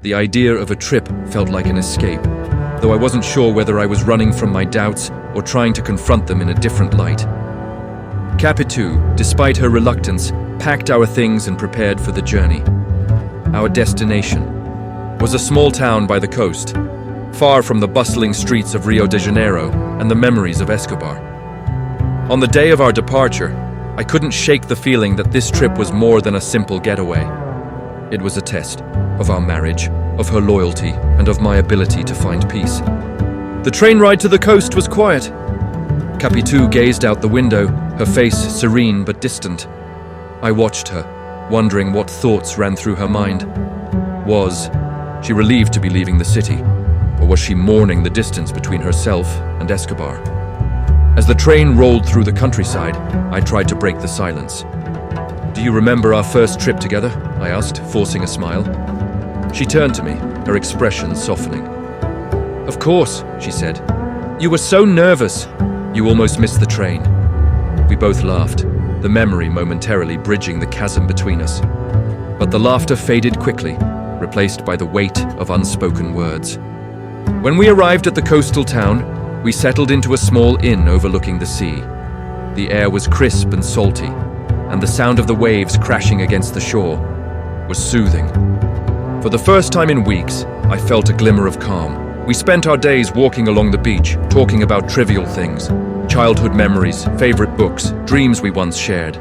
The idea of a trip felt like an escape, though I wasn't sure whether I was running from my doubts or trying to confront them in a different light. Capitu, despite her reluctance, packed our things and prepared for the journey. Our destination was a small town by the coast, far from the bustling streets of Rio de Janeiro and the memories of Escobar. On the day of our departure, I couldn't shake the feeling that this trip was more than a simple getaway. It was a test of our marriage, of her loyalty, and of my ability to find peace. The train ride to the coast was quiet. Capitu gazed out the window, her face serene but distant. I watched her, wondering what thoughts ran through her mind. Was she relieved to be leaving the city, or was she mourning the distance between herself and Escobar? As the train rolled through the countryside, I tried to break the silence. "Do you remember our first trip together?" I asked, forcing a smile. She turned to me, her expression softening. "Of course," she said. "You were so nervous. You almost missed the train." We both laughed, the memory momentarily bridging the chasm between us. But the laughter faded quickly, replaced by the weight of unspoken words. When we arrived at the coastal town, we settled into a small inn overlooking the sea. The air was crisp and salty, and the sound of the waves crashing against the shore was soothing. For the first time in weeks, I felt a glimmer of calm. We spent our days walking along the beach, talking about trivial things, childhood memories, favorite books, dreams we once shared.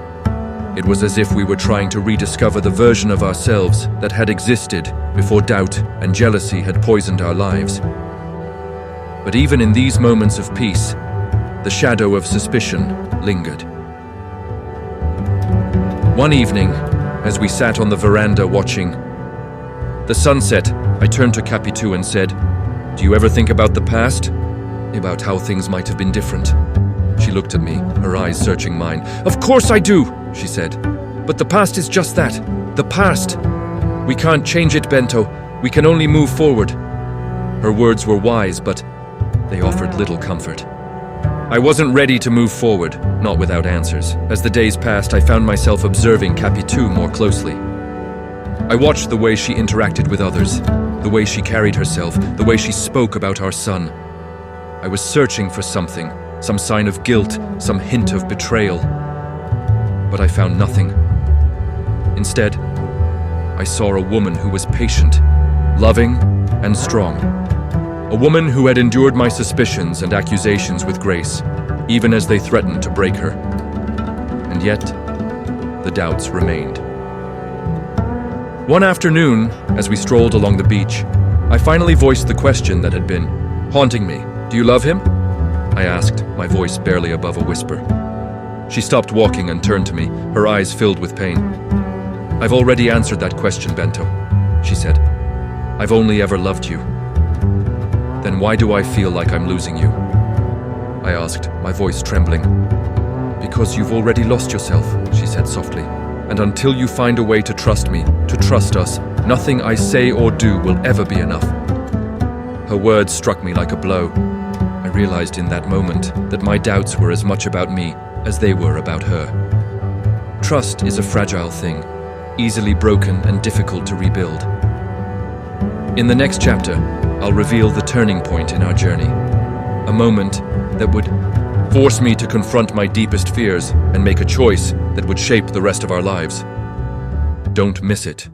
It was as if we were trying to rediscover the version of ourselves that had existed before doubt and jealousy had poisoned our lives. But even in these moments of peace, the shadow of suspicion lingered. One evening, as we sat on the veranda watching the sunset, I turned to Capitu and said, "Do you ever think about the past? About how things might have been different?" She looked at me, her eyes searching mine. "Of course I do," she said. "But the past is just that, the past. We can't change it, Bento. We can only move forward." Her words were wise, but they offered little comfort. I wasn't ready to move forward, not without answers. As the days passed, I found myself observing Capitu more closely. I watched the way she interacted with others, the way she carried herself, the way she spoke about our son. I was searching for something, some sign of guilt, some hint of betrayal. But I found nothing. Instead, I saw a woman who was patient, loving, and strong. A woman who had endured my suspicions and accusations with grace, even as they threatened to break her. And yet, the doubts remained. One afternoon, as we strolled along the beach, I finally voiced the question that had been haunting me. "Do you love him?" I asked, my voice barely above a whisper. She stopped walking and turned to me, her eyes filled with pain. "I've already answered that question, Bento," she said. "I've only ever loved you." "Then why do I feel like I'm losing you?" I asked, my voice trembling. "Because you've already lost yourself," she said softly. "And until you find a way to trust me, to trust us, nothing I say or do will ever be enough." Her words struck me like a blow. I realized in that moment that my doubts were as much about me as they were about her. Trust is a fragile thing, easily broken and difficult to rebuild. In the next chapter, I'll reveal the turning point in our journey, a moment that would force me to confront my deepest fears and make a choice that would shape the rest of our lives. Don't miss it.